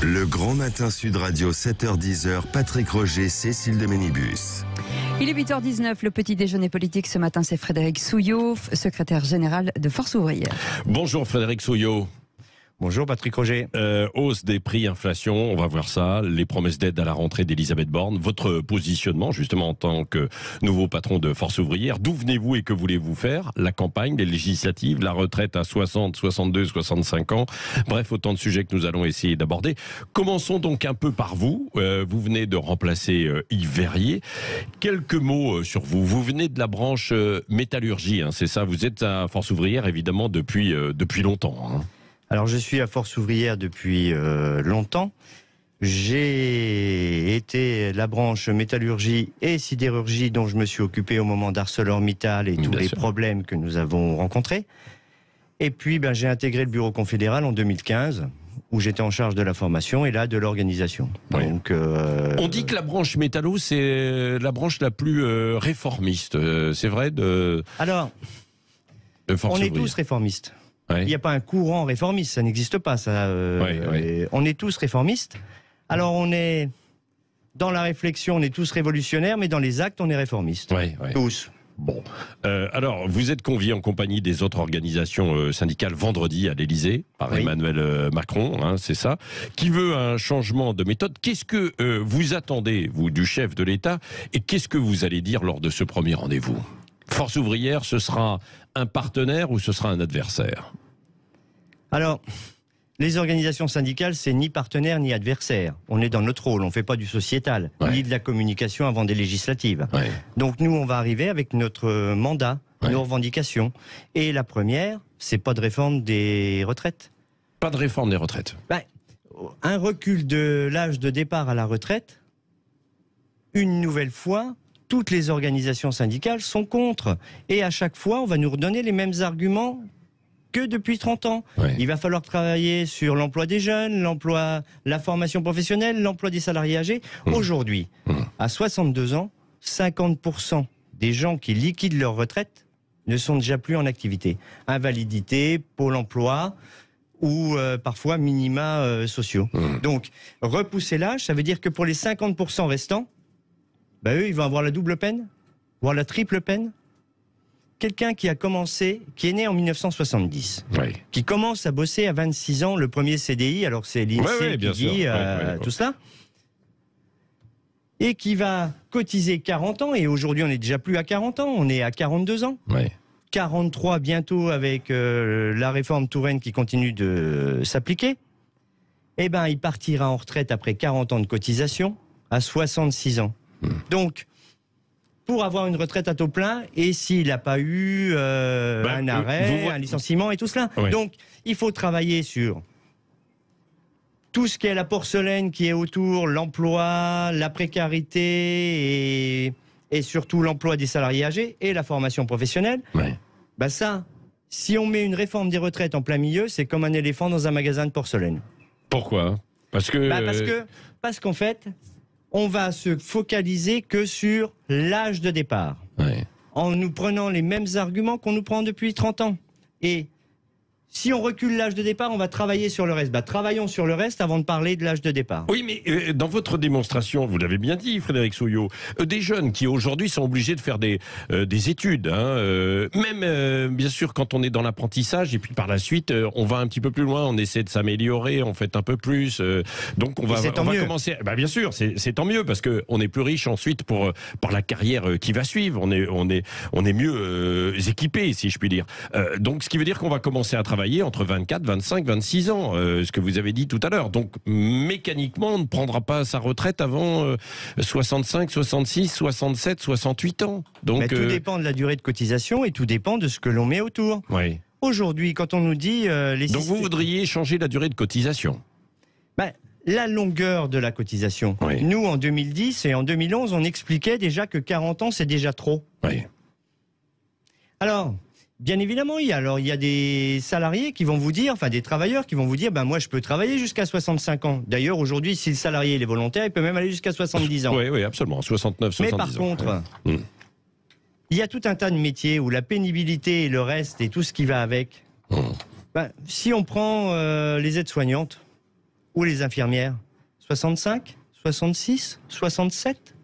Le Grand Matin Sud Radio, 7h-10h, Patrick Roger, Cécile de Ménibus. Il est 8h19, le petit déjeuner politique ce matin, c'est Frédéric Souillot, secrétaire général de Force Ouvrière. Bonjour Frédéric Souillot. Bonjour Patrick Roger. Hausse des prix, inflation, on va voir ça, les promesses d'aide à la rentrée d'Elisabeth Borne, votre positionnement justement en tant que nouveau patron de Force Ouvrière, d'où venez-vous et que voulez-vous faire? La campagne, les législatives, la retraite à 60, 62, 65 ans, bref, autant de sujets que nous allons essayer d'aborder. Commençons donc un peu par vous, vous venez de remplacer Yves Verrier. Quelques mots sur vous, vous venez de la branche métallurgie, hein, c'est ça, vous êtes à Force Ouvrière évidemment depuis longtemps. Hein. Alors je suis à Force Ouvrière depuis longtemps. J'ai été la branche métallurgie et sidérurgie dont je me suis occupé au moment d'ArcelorMittal et tous les problèmes que nous avons rencontrés. Et puis j'ai intégré le bureau confédéral en 2015 où j'étais en charge de la formation et là de l'organisation. Oui. Donc, on dit que la branche métallo c'est la branche la plus réformiste, c'est vrai Alors, de Force on est Ouvrière. tous réformistes. Ouais. Il n'y a pas un courant réformiste, ça n'existe pas. On est tous réformistes. Alors on est dans la réflexion, on est tous révolutionnaires, mais dans les actes, on est réformistes. Ouais. Tous. Bon, alors vous êtes convié en compagnie des autres organisations syndicales vendredi à l'Élysée par Emmanuel Macron, hein, c'est ça, qui veut un changement de méthode. Qu'est-ce que vous attendez, vous, du chef de l'État, et qu'est-ce que vous allez dire lors de ce premier rendez-vous? Force Ouvrière, ce sera un partenaire ou ce sera un adversaire? Alors, les organisations syndicales, c'est ni partenaire ni adversaire. On est dans notre rôle, on ne fait pas du sociétal, ni de la communication avant des législatives. Ouais. Donc nous, on va arriver avec notre mandat, nos revendications. Et la première, c'est pas de réforme des retraites. Pas de réforme des retraites. Un recul de l'âge de départ à la retraite, une nouvelle fois, toutes les organisations syndicales sont contre. Et à chaque fois, on va nous redonner les mêmes arguments que depuis 30 ans. Ouais. Il va falloir travailler sur l'emploi des jeunes, la formation professionnelle, l'emploi des salariés âgés. Aujourd'hui, à 62 ans, 50% des gens qui liquident leur retraite ne sont déjà plus en activité. Invalidité, Pôle emploi ou parfois minima sociaux. Donc, repousser l'âge, ça veut dire que pour les 50% restants, eux, ils vont avoir la double peine, voire la triple peine. Quelqu'un qui est né en 1970, qui commence à bosser à 26 ans, le premier CDI, alors c'est l'INSEE qui dit tout cela, et qui va cotiser 40 ans, et aujourd'hui on n'est déjà plus à 40 ans, on est à 42 ans. 43 bientôt avec la réforme Touraine qui continue de s'appliquer. Eh bien, il partira en retraite après 40 ans de cotisation à 66 ans. Donc, pour avoir une retraite à taux plein, et s'il n'a pas eu un arrêt, un licenciement et tout cela. Donc, il faut travailler sur tout ce qui est la porcelaine qui est autour, l'emploi, la précarité et surtout l'emploi des salariés âgés et la formation professionnelle. Ça, si on met une réforme des retraites en plein milieu, c'est comme un éléphant dans un magasin de porcelaine. Pourquoi? Parce qu'en fait, on va se focaliser que sur l'âge de départ. En nous prenant les mêmes arguments qu'on nous prend depuis 30 ans. Et si on recule l'âge de départ, on va travailler sur le reste. Travaillons sur le reste avant de parler de l'âge de départ. Oui, mais dans votre démonstration, vous l'avez bien dit, Frédéric Souillot, des jeunes qui aujourd'hui sont obligés de faire des études, hein, même bien sûr quand on est dans l'apprentissage, et puis par la suite, on va un petit peu plus loin, on essaie de s'améliorer, on fait un peu plus. Donc on va commencer. Bien sûr, c'est tant mieux parce que on est plus riche ensuite par la carrière qui va suivre. On est mieux équipé, si je puis dire. Donc ce qui veut dire qu'on va commencer à travailler entre 24, 25, 26 ans, ce que vous avez dit tout à l'heure. Donc, mécaniquement, on ne prendra pas sa retraite avant 65, 66, 67, 68 ans. Donc, tout dépend de la durée de cotisation et tout dépend de ce que l'on met autour. Aujourd'hui, quand on nous dit... Donc, vous voudriez changer la durée de cotisation? La longueur de la cotisation. Nous, en 2010 et en 2011, on expliquait déjà que 40 ans, c'est déjà trop. Alors... Bien évidemment, il y a des salariés qui vont vous dire, des travailleurs qui vont vous dire, moi je peux travailler jusqu'à 65 ans. D'ailleurs, aujourd'hui, si le salarié est volontaire, il peut même aller jusqu'à 70 ans. Oui, absolument, 69, 70 ans. Mais par contre, il y a tout un tas de métiers où la pénibilité et le reste et tout ce qui va avec. Si on prend les aides-soignantes, Où les infirmières? 65, 66, 67?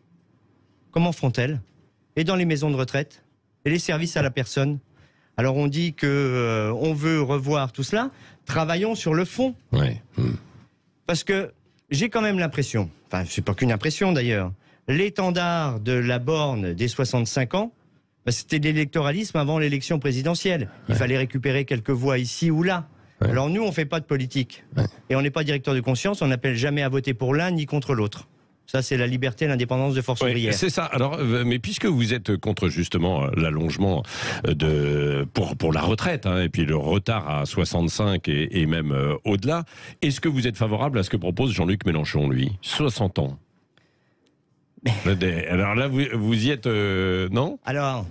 Comment font-elles? Et dans les maisons de retraite? Et les services à la personne? Alors on dit que on veut revoir tout cela. Travaillons sur le fond. Ouais. Parce que j'ai quand même l'impression, enfin c'est pas qu'une impression d'ailleurs, l'étendard de la borne des 65 ans, bah, c'était de l'électoralisme avant l'élection présidentielle. Il fallait récupérer quelques voix ici ou là. Ouais. Alors nous, on fait pas de politique. Ouais. Et on n'est pas directeur de conscience, on n'appelle jamais à voter pour l'un ni contre l'autre. Ça, c'est la liberté et l'indépendance de force ouvrière. C'est ça. Alors, mais puisque vous êtes contre justement l'allongement pour la retraite, hein, et puis le retard à 65 et même au-delà, est-ce que vous êtes favorable à ce que propose Jean-Luc Mélenchon, lui? 60 ans. Alors là, vous y êtes, non? Alors,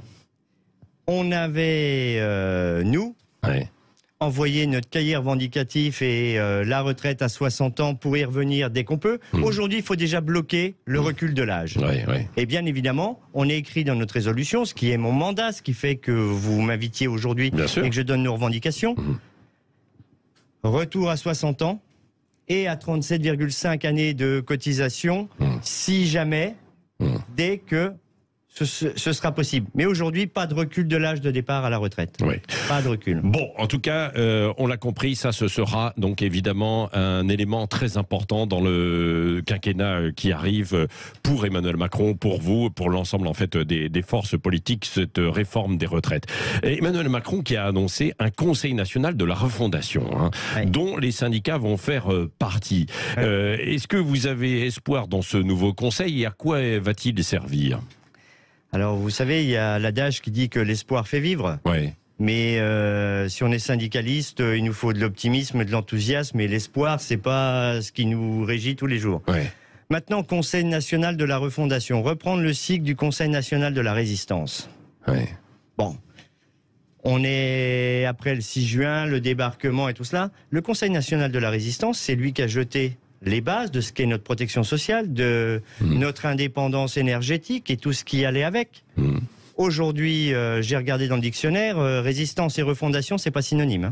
on avait, nous, envoyer notre cahier revendicatif et la retraite à 60 ans pour y revenir dès qu'on peut. Aujourd'hui, il faut déjà bloquer le recul de l'âge. Et bien évidemment, on est écrit dans notre résolution, ce qui est mon mandat, ce qui fait que vous m'invitiez aujourd'hui et que je donne nos revendications. Retour à 60 ans et à 37,5 années de cotisation, si jamais, dès que ce sera possible. Mais aujourd'hui, pas de recul de l'âge de départ à la retraite. Pas de recul. Bon, en tout cas, on l'a compris, ça ce sera donc évidemment un élément très important dans le quinquennat qui arrive pour Emmanuel Macron, pour vous, pour l'ensemble en fait des forces politiques, cette réforme des retraites. Et Emmanuel Macron qui a annoncé un Conseil national de la refondation, dont les syndicats vont faire partie. Est-ce que vous avez espoir dans ce nouveau Conseil et à quoi va-t-il servir ? Alors, vous savez, il y a l'adage qui dit que l'espoir fait vivre. Mais si on est syndicaliste, il nous faut de l'optimisme, de l'enthousiasme, et l'espoir, c'est pas ce qui nous régit tous les jours. Maintenant, Conseil national de la refondation, reprendre le cycle du Conseil national de la résistance. Bon, on est après le 6 juin, le débarquement et tout cela. Le Conseil national de la résistance, c'est lui qui a jeté les bases de ce qu'est notre protection sociale, de notre indépendance énergétique et tout ce qui allait avec. Aujourd'hui, j'ai regardé dans le dictionnaire, résistance et refondation, c'est pas synonyme.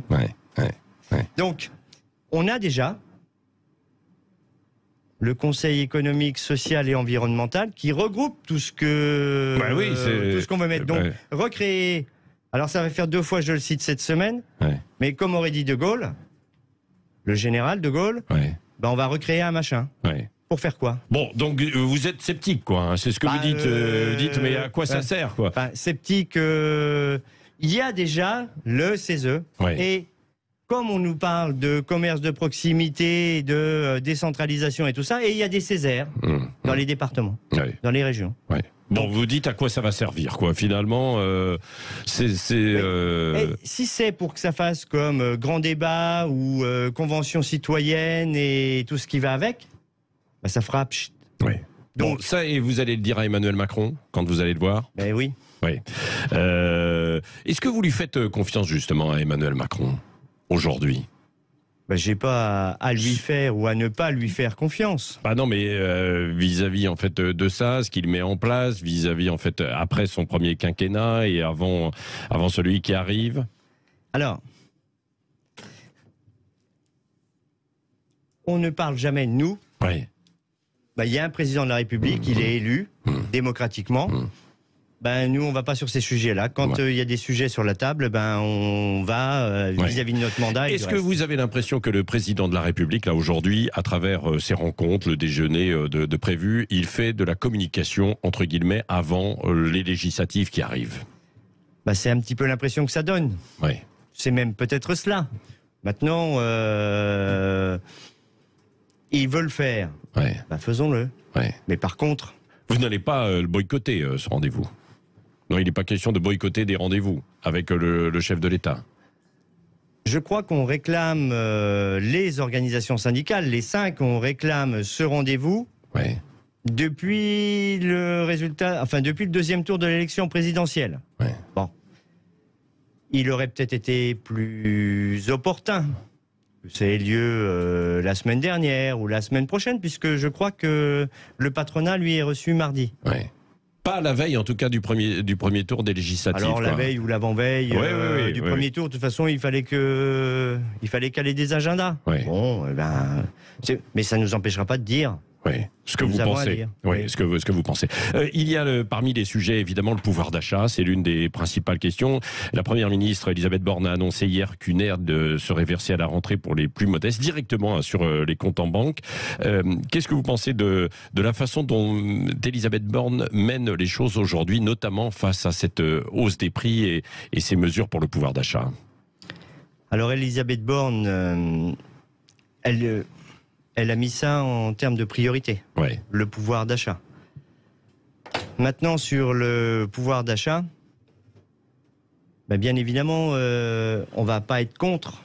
Donc, on a déjà le Conseil économique, social et environnemental qui regroupe tout ce que tout ce qu'on veut mettre. Donc, recréer. Alors, ça va faire 2 fois, je le cite cette semaine, mais comme aurait dit De Gaulle, le général De Gaulle, ben on va recréer un machin. Pour faire quoi? Bon, donc vous êtes sceptique, quoi. Hein, c'est ce que vous dites, mais à quoi ça sert, quoi? Sceptique, il y a déjà le CESE. Et comme on nous parle de commerce de proximité, de décentralisation et tout ça, et il y a des Césaires dans les départements, dans les régions. Bon, vous dites à quoi ça va servir, quoi. Finalement, si c'est pour que ça fasse comme grand débat ou convention citoyenne et tout ce qui va avec, bah ça fera pchit. Donc ça, et vous allez le dire à Emmanuel Macron quand vous allez le voir. Ben oui. Est-ce que vous lui faites confiance justement à Emmanuel Macron aujourd'hui? J'ai pas à lui faire ou à ne pas lui faire confiance. Ah non, mais vis-à-vis en fait de ça, ce qu'il met en place, vis-à-vis en fait après son premier quinquennat et avant celui qui arrive. Alors, on ne parle jamais de nous. Il y a un président de la République, il est élu démocratiquement. Nous, on va pas sur ces sujets-là. Quand il y a des sujets sur la table, on va vis-à-vis de notre mandat. Est-ce que vous avez l'impression que le président de la République, là, aujourd'hui, à travers ses rencontres, le déjeuner de prévu, il fait de la communication, entre guillemets, avant les législatives qui arrivent? C'est un petit peu l'impression que ça donne. C'est même peut-être cela. Maintenant, ils veulent le faire. Faisons-le. Mais par contre... Vous n'allez pas le boycotter, ce rendez-vous? Non, il n'est pas question de boycotter des rendez-vous avec le chef de l'État. Je crois qu'on réclame, les organisations syndicales, les 5, on réclame ce rendez-vous depuis le résultat, depuis le 2e tour de l'élection présidentielle. Bon. Il aurait peut-être été plus opportun que ça ait lieu la semaine dernière ou la semaine prochaine, puisque je crois que le patronat, lui, est reçu mardi. Pas à la veille, en tout cas, du premier tour des législatives. Alors la veille ou l'avant-veille du premier tour, de toute façon, il fallait caler des agendas. Ouais. Bon, mais ça ne nous empêchera pas de dire. Oui, ce que vous pensez. Oui, ce que vous pensez. Il y a parmi les sujets, évidemment, le pouvoir d'achat. C'est l'une des principales questions. La Première ministre, Elisabeth Borne, a annoncé hier qu'une aide serait versée à la rentrée pour les plus modestes, directement sur les comptes en banque. Qu'est-ce que vous pensez de la façon dont Elisabeth Borne mène les choses aujourd'hui, notamment face à cette hausse des prix et ces mesures pour le pouvoir d'achat? Alors, Elisabeth Borne, elle a mis ça en termes de priorité, le pouvoir d'achat. Maintenant, sur le pouvoir d'achat, bien évidemment, on ne va pas être contre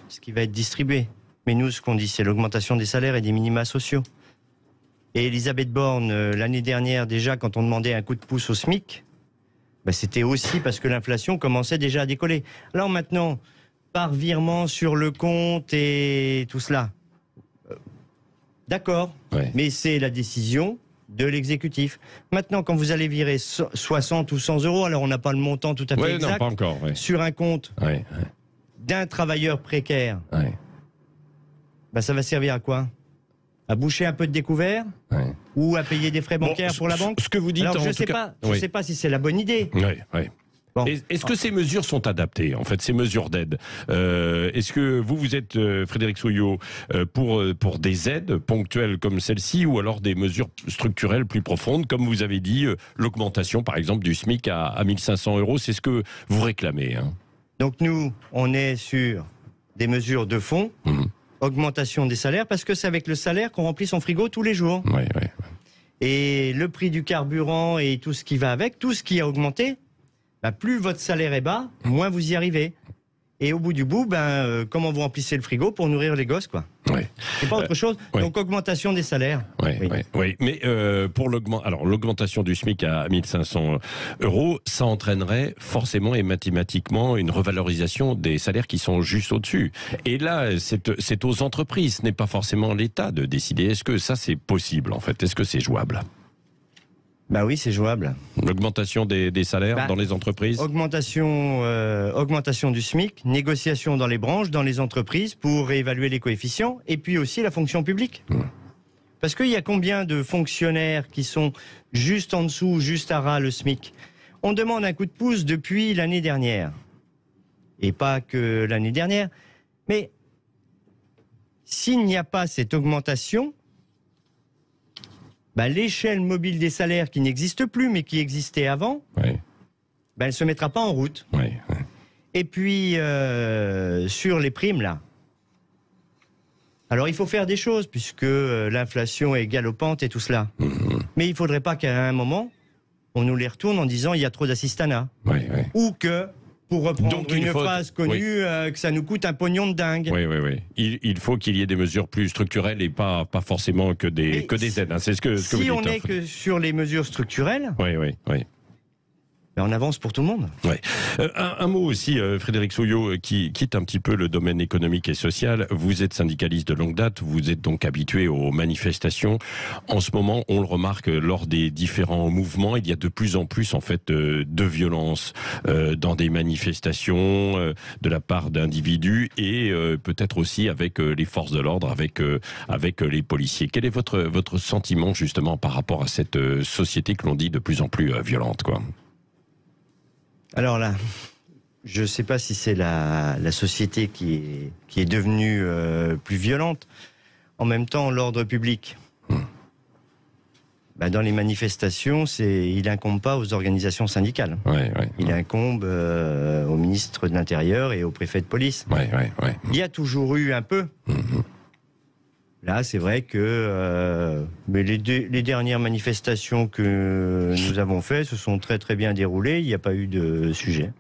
ce qui va être distribué. Mais nous, ce qu'on dit, c'est l'augmentation des salaires et des minima sociaux. Et Elisabeth Borne, l'année dernière, déjà, quand on demandait un coup de pouce au SMIC, c'était aussi parce que l'inflation commençait déjà à décoller. Alors maintenant, par virement sur le compte et tout cela, d'accord, mais c'est la décision de l'exécutif. Maintenant, quand vous allez virer 60 ou 100 euros, alors on n'a pas le montant tout à fait exact, non, pas encore, sur un compte d'un travailleur précaire, ça va servir à quoi? À boucher un peu de découvert ou à payer des frais bancaires pour la banque? Ce que vous dites, alors, je ne sais pas si c'est la bonne idée. Bon. Est-ce que ces mesures sont adaptées, en fait, ces mesures d'aide? Est-ce que vous êtes, Frédéric Souillot, pour des aides ponctuelles comme celle-ci, ou alors des mesures structurelles plus profondes, comme vous avez dit, l'augmentation, par exemple, du SMIC à 1 500 €? C'est ce que vous réclamez, hein? Donc nous, on est sur des mesures de fond, augmentation des salaires, parce que c'est avec le salaire qu'on remplit son frigo tous les jours. Et le prix du carburant et tout ce qui va avec, tout ce qui a augmenté, plus votre salaire est bas, moins vous y arrivez. Et au bout du bout, comment vous remplissez le frigo pour nourrir les gosses, quoi. C'est pas autre chose. Donc augmentation des salaires. Mais pour l'augmentation du SMIC à 1 500 €, ça entraînerait forcément et mathématiquement une revalorisation des salaires qui sont juste au-dessus. Et là, c'est aux entreprises, ce n'est pas forcément l'État de décider. Est-ce que ça, c'est possible, en fait? Est-ce que c'est jouable? Oui, c'est jouable. L'augmentation des salaires dans les entreprises? Augmentation du SMIC, négociation dans les branches, dans les entreprises pour réévaluer les coefficients, et puis aussi la fonction publique. Parce qu'il y a combien de fonctionnaires qui sont juste en dessous, juste à ras le SMIC? On demande un coup de pouce depuis l'année dernière. Et pas que l'année dernière. Mais s'il n'y a pas cette augmentation, l'échelle mobile des salaires qui n'existe plus, mais qui existait avant, elle ne se mettra pas en route. Et puis, sur les primes, là, alors il faut faire des choses, puisque l'inflation est galopante et tout cela. Mais il ne faudrait pas qu'à un moment, on nous les retourne en disant il y a trop d'assistanat. Ou que, pour reprendre une phrase connue, que ça nous coûte un pognon de dingue. Il faut qu'il y ait des mesures plus structurelles et pas forcément que des aides. C'est ce que vous dites. Si on n'est que sur les mesures structurelles, on avance pour tout le monde. Un mot aussi, Frédéric Souillot, qui quitte un petit peu le domaine économique et social. Vous êtes syndicaliste de longue date, vous êtes donc habitué aux manifestations. En ce moment, on le remarque lors des différents mouvements, il y a de plus en plus en fait de violence dans des manifestations de la part d'individus et peut-être aussi avec les forces de l'ordre, avec les policiers. Quel est votre sentiment justement par rapport à cette société que l'on dit de plus en plus violente, quoi? Alors là, je ne sais pas si c'est la société qui est devenue plus violente. En même temps, l'ordre public, dans les manifestations, il incombe pas aux organisations syndicales. Il incombe au ministre de l'Intérieur et au préfet de police. Il y a toujours eu un peu. Là, c'est vrai que mais les dernières manifestations que nous avons faites se sont très très bien déroulées. Il n'y a pas eu de sujet.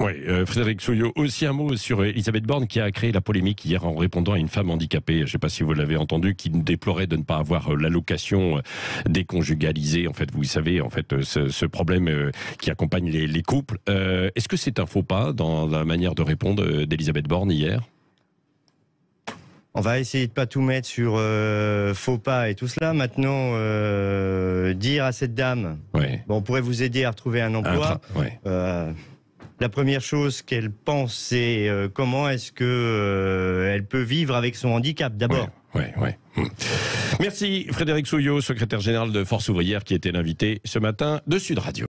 Frédéric Souillot, aussi un mot sur Elisabeth Borne qui a créé la polémique hier en répondant à une femme handicapée. Je ne sais pas si vous l'avez entendu, qui déplorait de ne pas avoir l'allocation déconjugalisée. En fait, vous savez, ce problème qui accompagne les couples. Est-ce que c'est un faux pas dans la manière de répondre d'Elisabeth Borne hier? On va essayer de pas tout mettre sur faux pas et tout cela. Maintenant, dire à cette dame, Ouais. bon, on pourrait vous aider à retrouver un emploi. Ouais. La première chose qu'elle pense, c'est comment est-ce que elle peut vivre avec son handicap d'abord. Ouais. Merci Frédéric Souillot, secrétaire général de Force Ouvrière, qui était l'invité ce matin de Sud Radio.